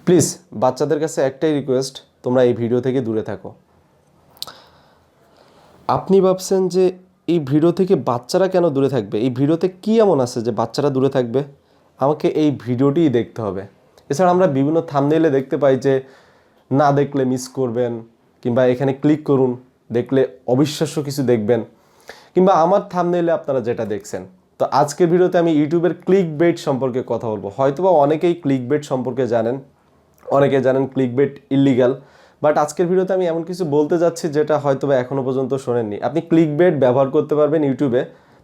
Please বাচ্চাদের কাছে একটাই রিকোয়েস্ট, তোমরা এই ভিডিও থেকে দূরে থাকো। আপনি ভাবছেন যে এই ভিডিও থেকে বাচ্চারা কেন দূরে থাকবে, এই ভিডিওতে কী এমন আছে যে বাচ্চারা দূরে থাকবে? আমাকে এই ভিডিওটিই দেখতে হবে। এছাড়া আমরা বিভিন্ন থাম্বনেইলে দেখতে পাই যে না দেখলে মিস করবেন, কিংবা এখানে ক্লিক করুন দেখলে অবিশ্বাস্য কিছু দেখবেন, কিংবা আমার থাম্বনেইলে আপনারা যেটা দেখছেন। তো আজকের ভিডিওতে আমি ইউটিউবের ক্লিকবেট সম্পর্কে কথা বলবো। হয়তোবা অনেকেই ক্লিকবেট সম্পর্কে জানেন, অনেকে জানেন ক্লিকবেট ইল্লিগাল, বাট আজকের ভিডিওতে আমি এমন কিছু বলতে যাচ্ছি যেটা হয়তোবা এখনও পর্যন্ত শোনেননি। আপনি ক্লিকবেট ব্যবহার করতে পারবেন ইউটিউবে,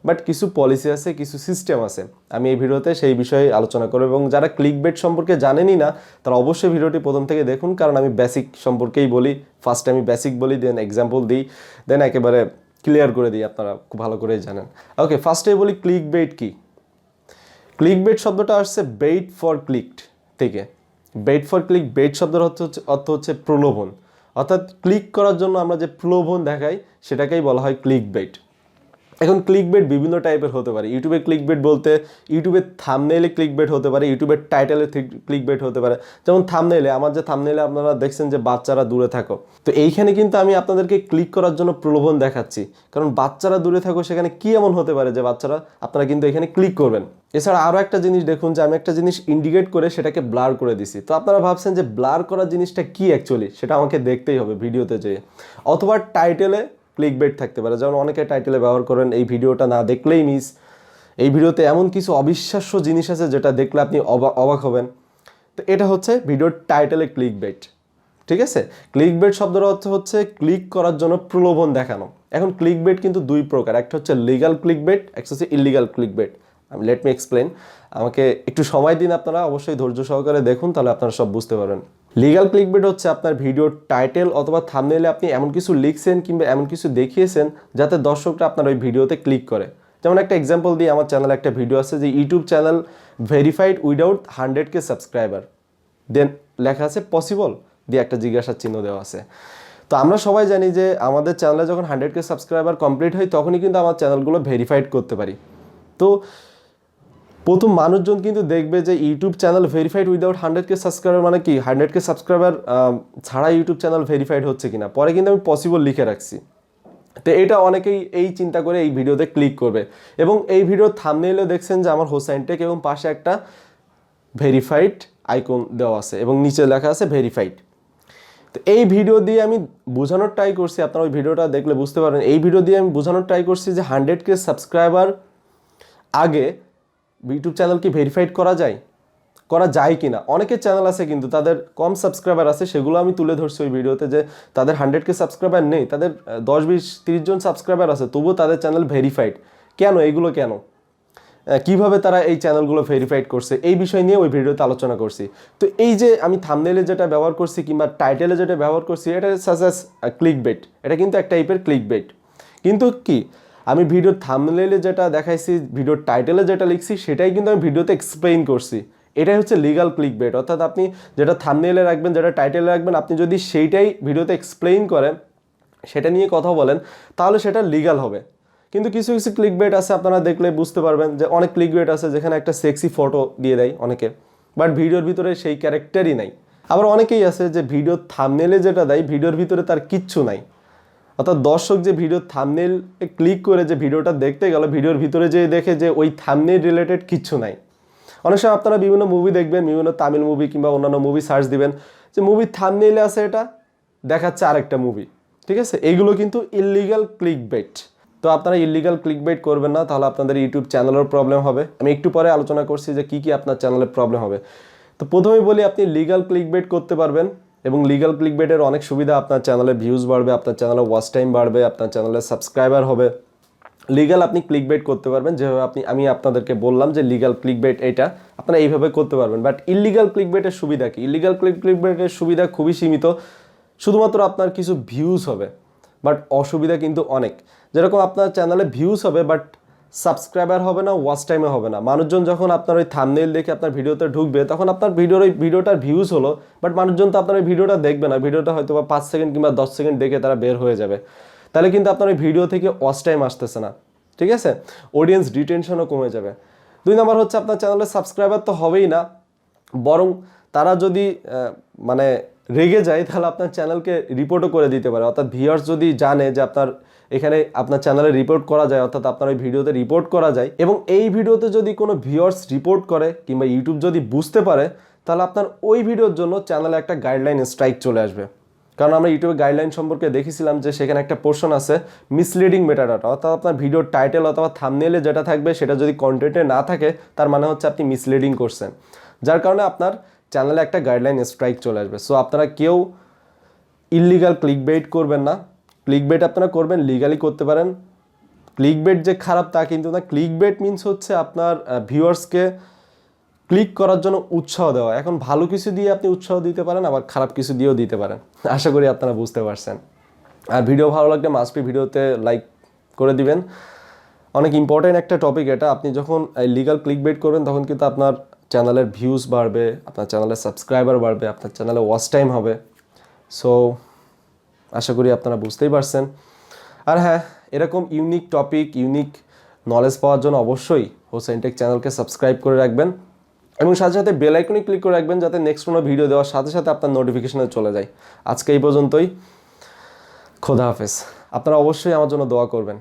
বাট কিছু পলিসি আছে, কিছু সিস্টেম আছে। আমি এই ভিডিওতে সেই বিষয়ে আলোচনা করব, এবং যারা ক্লিকবেট সম্পর্কে জানেনই না তারা অবশ্যই ভিডিওটি প্রথম থেকে দেখুন, কারণ আমি বেসিক সম্পর্কেই বলি। ফার্স্টে আমি বেসিক বলি, দেন এক্সাম্পল দিই, দেন একেবারে ক্লিয়ার করে দিই, আপনারা খুব ভালো করেই জানেন। ওকে, ফার্স্টেই বলি ক্লিকবেট কি। ক্লিকবেট শব্দটা আসছে বেইট ফর ক্লিকড থেকে। বেইট ফর ক্লিক, বেইট শব্দের অর্থ হচ্ছে প্রলোভন, অর্থাৎ ক্লিক করার জন্য আমরা যে প্রলোভন দেখাই সেটাকেই বলা হয় ক্লিকবেট। এখন ক্লিকবেট বিভিন্ন টাইপের হতে পারে। ইউটিউবে ক্লিকবেট বলতে ইউটিউবের থাম্বনেইলে ক্লিকবেট হতে পারে, ইউটিউবের টাইটেলে ক্লিকবেট হতে পারে। যেমন থাম্বনেইলে, আমার যে থাম্বনেইলে আপনারা দেখছেন যে বাচ্চারা দূরে থাকো, তো এইখানে কিন্তু আমি আপনাদেরকে ক্লিক করার জন্য প্রলোভন দেখাচ্ছি, কারণ বাচ্চারা দূরে থাকো সেখানে কি এমন হতে পারে যে বাচ্চারা, আপনারা কিন্তু এখানে ক্লিক করবেন। এছাড়া আরও একটা জিনিস দেখুন, যে আমি একটা জিনিস ইন্ডিকেট করে সেটাকে ব্লার করে দিছি। তো আপনারা ভাবছেন যে ব্লার করার জিনিসটা কি অ্যাকচুয়ালি, সেটা আমাকে দেখতেই হবে ভিডিওতে যেয়ে। অথবা টাইটেলে ক্লিকবেট থাকতে পারে, যেমন অনেকে টাইটেলে ব্যবহার করেন এই ভিডিওটা না দেখলেই মিস, এই ভিডিওতে এমন কিছু অবিশ্বাস্য জিনিস আছে যেটা দেখলে আপনি অবাক হবেন। তো এটা হচ্ছে ভিডিওর টাইটেলে ক্লিকবেট, ঠিক আছে। ক্লিকবেট শব্দের অর্থ হচ্ছে ক্লিক করার জন্য প্রলোভন দেখানো। এখন ক্লিকবেট কিন্তু দুই প্রকার, একটা হচ্ছে লিগাল ক্লিকবেট, একটা হচ্ছে illegal clickbait. Let me explain, আমাকে একটু সময় দিন, আপনারা অবশ্যই ধৈর্য সহকারে দেখুন, তাহলে আপনারা সব বুঝতে পারবেন। লিগাল ক্লিকবেট হচ্ছে আপনার ভিডিওর টাইটেল অথবা থাম্বনেইলে আপনি এমন কিছু লিখছেন কিংবা এমন কিছু দেখিয়েছেন যাতে দর্শকরা আপনার ওই ভিডিওতে ক্লিক করে। যেমন একটা এক্সাম্পল দিয়ে, আমার চ্যানেলে একটা ভিডিও আছে যে YouTube channel verified without 100K subscriber, then লেখা আছে পসিবল দিয়ে একটা জিজ্ঞাসার চিহ্ন দেওয়া আছে। তো আমরা সবাই জানি যে আমাদের চ্যানেলে যখন 100K সাবস্ক্রাইবার কমপ্লিট হয় তখনই কিন্তু আমার চ্যানেলগুলো ভেরিফাইড করতে পারি। তো প্রথম মানুষজন কিন্তু দেখবে যে YouTube channel verified without 100K subscriber মানে কি, 100K সাবস্ক্রাইবার ছাড়া ইউটিউব চ্যানেল ভেরিফাইড হচ্ছে কিনা। পরে কিন্তু আমি পসিবল লিখে রাখছি। তো এটা অনেকেই এই চিন্তা করে এই ভিডিওতে ক্লিক করবে, এবং এই ভিডিওর থাম্বনেইলে দেখছেন যে আমার হোসাইন টেক এবং পাশে একটা ভেরিফাইড আইকন দেওয়া আছে এবং নিচে লেখা আছে ভেরিফাইড। তো এই ভিডিও দিয়ে আমি বোঝানোর ট্রাই করছি, আপনারা ওই ভিডিওটা দেখলে বুঝতে পারবেন। এই ভিডিও দিয়ে আমি বোঝানোর ট্রাই করছি যে 100K সাবস্ক্রাইবার আগে ইউটিউব চ্যানেল কি ভেরিফাইড করা যায় কি না। অনেকের চ্যানেল আছে কিন্তু তাদের কম সাবস্ক্রাইবার আছে, সেগুলো আমি তুলে ধরছি ওই ভিডিওতে, যে তাদের 100K সাবস্ক্রাইবার নেই, তাদের 10-20-30 জন সাবস্ক্রাইবার আছে, তবুও তাদের চ্যানেল ভেরিফাইড কেন, এগুলো কেন, কিভাবে তারা এই চ্যানেলগুলো ভেরিফাইড করছে, এই বিষয় নিয়ে ওই ভিডিওতে আলোচনা করছি। তো এই যে আমি থাম্বনেইলে যেটা ব্যবহার করছি কিংবা টাইটেলে যেটা ব্যবহার করছি, এটা সাজেস ক্লিকবেট, এটা কিন্তু এক টাইপের ক্লিকবেট। কিন্তু কি, আমি ভিডিওর থাম্বনেইলে যেটা দেখাইছি, ভিডিওর টাইটেলে যেটা লিখছি, সেটাই কিন্তু আমি ভিডিওতে এক্সপ্লেইন করছি। এটাই হচ্ছে লিগাল ক্লিকবেট, অর্থাৎ আপনি যেটা থাম্বনেইলে রাখবেন, যেটা টাইটেলে রাখবেন, আপনি যদি সেইটাই ভিডিওতে এক্সপ্লেইন করেন, সেটা নিয়ে কথা বলেন, তাহলে সেটা লিগাল হবে। কিন্তু কিছু কিছু ক্লিকবেট আছে, আপনারা দেখলে বুঝতে পারবেন যে অনেক ক্লিকবেট আছে যেখানে একটা সেক্সি ফটো দিয়ে দেয় অনেকে, বাট ভিডিওর ভিতরে সেই ক্যারেক্টারই নাই। আবার অনেকেই আছে যে ভিডিওর থাম্বনেইলে যেটা দেয় ভিডিওর ভিতরে তার কিচ্ছু নাই, অর্থাৎ দর্শক যে ভিডিওর থাম্বনেইল ক্লিক করে যে ভিডিওটা দেখতে গেল, ভিডিওর ভিতরে যে দেখে যে ওই থাম্বনেইল রিলেটেড কিচ্ছু নাই। অনেক সময় আপনারা বিভিন্ন মুভি দেখবেন, বিভিন্ন তামিল মুভি কিংবা অন্যান্য মুভি সার্চ দিবেন, যে মুভির থাম্বনেইলে আছে এটা, দেখাচ্ছে আরেকটা মুভি, ঠিক আছে। এইগুলো কিন্তু ইল্লিগাল ক্লিকবেট। তো আপনারা ইল্লিগাল ক্লিকবেট করবেন না, তাহলে আপনাদের ইউটিউব চ্যানেলের প্রবলেম হবে। আমি একটু পরে আলোচনা করছি যে কি কি আপনার চ্যানেলের প্রবলেম হবে। তো প্রথমেই বলি, আপনি লিগাল ক্লিকবেট করতে পারবেন, এবং লিগাল ক্লিকবেটের অনেক সুবিধা, আপনার চ্যানেলে ভিউজ বাড়বে, আপনার চ্যানেলে ওয়াচ টাইম বাড়বে, আপনার চ্যানেলে সাবস্ক্রাইবার হবে। লিগাল আপনি ক্লিকবেট করতে পারবেন, যেভাবে আমি আপনাদেরকে বললাম যে লিগাল ক্লিকবেট এটা আপনারা এইভাবে করতে পারবেন। বাট ইল্লিগাল ক্লিকবেটের সুবিধা কি? ইল্লিগাল ক্লিকবেটের সুবিধা খুবই সীমিত, শুধুমাত্র আপনার কিছু ভিউজ হবে, বাট অসুবিধা কিন্তু অনেক। যেরকম আপনার চ্যানেলে ভিউজ হবে বাট সাবস্ক্রাইবার হবে না, ওয়াচ টাইমে হবে না। মানুষজন যখন আপনার ওই থাম্বনেইল দেখে আপনার ভিডিওতে ঢুকবে, তখন আপনার ভিডিওটার ভিউজ হলো, বাট মানুষজন তো আপনার ওই ভিডিওটা দেখবে না। ভিডিওটা হয়তো বা 5 সেকেন্ড কিংবা 10 সেকেন্ড দেখে তারা বের হয়ে যাবে। তাহলে কিন্তু আপনার ওই ভিডিও থেকে ওয়াচ টাইম আসতেছে না, ঠিক আছে। অডিয়েন্স রিটেনশনও কমে যাবে। 2 নম্বর হচ্ছে, আপনার চ্যানেলে সাবস্ক্রাইবার তো হবেই না, বরং তারা যদি মানে রেগে যায় তাহলে আপনার চ্যানেলকে রিপোর্টও করে দিতে পারে। অর্থাৎ ভিউয়ার্স যদি জানে যে আপনার এখানে আপনার চ্যানেলে রিপোর্ট করা যায়, অর্থাৎ আপনার ওই ভিডিওতে রিপোর্ট করা যায়, এবং এই ভিডিওতে যদি কোনো ভিউয়ার্স রিপোর্ট করে কিংবা ইউটিউব যদি বুঝতে পারে, তাহলে আপনার ওই ভিডিওর জন্য চ্যানেলে একটা গাইডলাইন স্ট্রাইক চলে আসবে। কারণ আমরা ইউটিউবে গাইডলাইন সম্পর্কে দেখেছিলাম যে সেখানে একটা পোর্শন আছে মিসলিডিং মেটাডাটা, অর্থাৎ আপনার ভিডিওর টাইটেল অথবা থাম্বনেইলে যেটা থাকবে সেটা যদি কন্টেন্টে না থাকে তার মানে হচ্ছে আপনি মিসলিডিং করছেন, যার কারণে আপনার চ্যানেলে একটা গাইডলাইন স্ট্রাইক চলে আসবে। সো আপনারা কেউ ইললিগাল ক্লিকবেট করবেন না। ক্লিকবেট আপনারা করবেন লিগালি করতে পারেন। ক্লিকবেট যে খারাপ তা কিন্তু না। ক্লিকবেট মিনস হচ্ছে আপনার ভিউয়ার্সকে ক্লিক করার জন্য উৎসাহ দেওয়া। এখন ভালো কিছু দিয়ে আপনি উৎসাহ দিতে পারেন, আবার খারাপ কিছু দিয়েও দিতে পারেন। আশা করি আপনারা বুঝতে পারছেন। আর ভিডিও ভালো লাগলে মাস্ট বি ভিডিওতে লাইক করে দিবেন। অনেক ইম্পর্টেন্ট একটা টপিক এটা। আপনি যখন লিগাল ক্লিকবেট করবেন তখন কিন্তু আপনার চ্যানেলের ভিউজ বাড়বে, আপনার চ্যানেলের সাবস্ক্রাইবার বাড়বে, আপনার চ্যানেলে ওয়াচ টাইম হবে। সো আশা করি আপনারা বুঝতেই পারছেন। আর হ্যাঁ, এরকম ইউনিক টপিক, ইউনিক নলেজ পাওয়ার জন্য অবশ্যই হোসাইন টেক চ্যানেলকে সাবস্ক্রাইব করে রাখবেন এবং সাথে সাথে বেল আইকনে ক্লিক করে রাখবেন যাতে নেক্সট কোনো ভিডিও দেওয়ার সাথে সাথে আপনার নোটিফিকেশনে চলে যায়। আজকে এই পর্যন্তই। খোদা হাফেজ। আপনারা অবশ্যই আমার জন্য দোয়া করবেন।